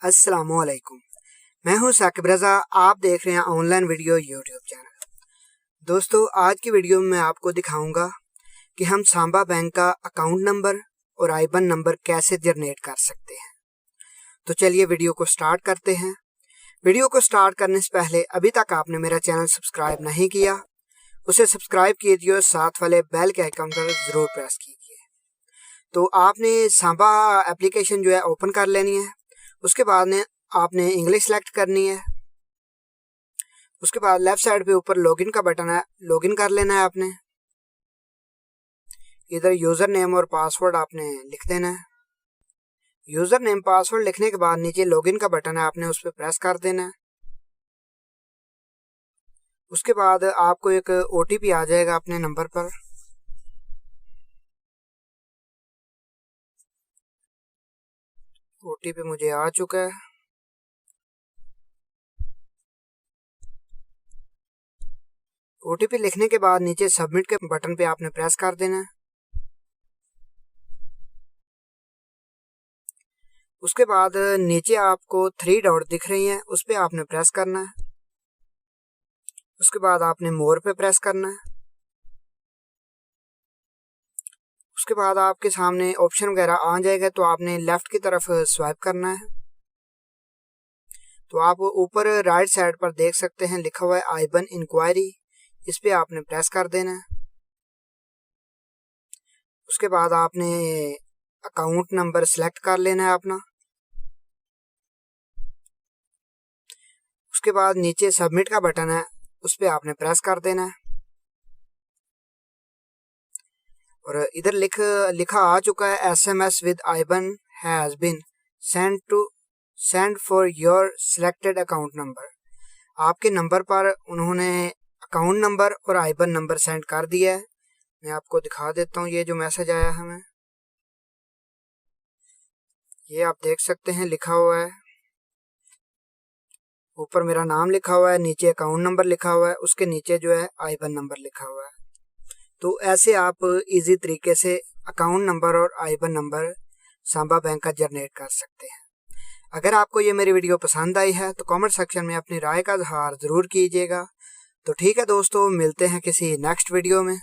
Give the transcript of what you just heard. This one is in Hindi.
अस्सलामुअलैकुम। मैं हूं साकिब रज़ा। आप देख रहे हैं ऑनलाइन वीडियो यूट्यूब चैनल। दोस्तों, आज की वीडियो में मैं आपको दिखाऊंगा कि हम सांबा बैंक का अकाउंट नंबर और आईबन नंबर कैसे जनरेट कर सकते हैं। तो चलिए वीडियो को स्टार्ट करते हैं। वीडियो को स्टार्ट करने से पहले अभी तक आपने मेरा चैनल सब्सक्राइब नहीं किया, उसे सब्सक्राइब कीजिए और साथ वाले बेल के आइकन पर ज़रूर प्रेस कीजिए। तो आपने सांबा एप्लीकेशन जो है ओपन कर लेनी है। उसके बाद ने आपने इंग्लिश सेलेक्ट करनी है। उसके बाद लेफ्ट साइड पे ऊपर लॉगिन का बटन है, लॉगिन कर लेना है आपने। इधर यूज़र नेम और पासवर्ड आपने लिख देना है। यूज़र नेम पासवर्ड लिखने के बाद नीचे लॉगिन का बटन है, आपने उस पर प्रेस कर देना है। उसके बाद आपको एक OTP आ जाएगा अपने नंबर पर। OTP मुझे आ चुका है। OTP लिखने के बाद नीचे सबमिट के बटन पे आपने प्रेस कर देना है। उसके बाद नीचे आपको 3 डॉट दिख रही हैं, उस पर आपने प्रेस करना है। उसके बाद आपने मोर पे प्रेस करना है। उसके बाद आपके सामने ऑप्शन वगैरह आ जाएगा, तो आपने लेफ़्ट की तरफ स्वाइप करना है। तो आप ऊपर राइट साइड पर देख सकते हैं लिखा हुआ है आईबन इंक्वायरी, इस पे आपने प्रेस कर देना है। उसके बाद आपने अकाउंट नंबर सेलेक्ट कर लेना है अपना। उसके बाद नीचे सबमिट का बटन है, उस पे आपने प्रेस कर देना है। और इधर लिखा आ चुका है SMS with IBAN has been send for your selected account number. आपके नंबर पर उन्होंने अकाउंट नंबर और आईबन नंबर सेंड कर दिया है। मैं आपको दिखा देता हूँ ये जो मैसेज आया हमें। ये आप देख सकते हैं लिखा हुआ है, ऊपर मेरा नाम लिखा हुआ है, नीचे अकाउंट नंबर लिखा हुआ है, उसके नीचे जो है आईबन नंबर लिखा हुआ है। तो ऐसे आप इजी तरीके से अकाउंट नंबर और आईबन नंबर सांबा बैंक का जनरेट कर सकते हैं। अगर आपको ये मेरी वीडियो पसंद आई है तो कमेंट सेक्शन में अपनी राय का इजहार ज़रूर कीजिएगा। तो ठीक है दोस्तों, मिलते हैं किसी नेक्स्ट वीडियो में।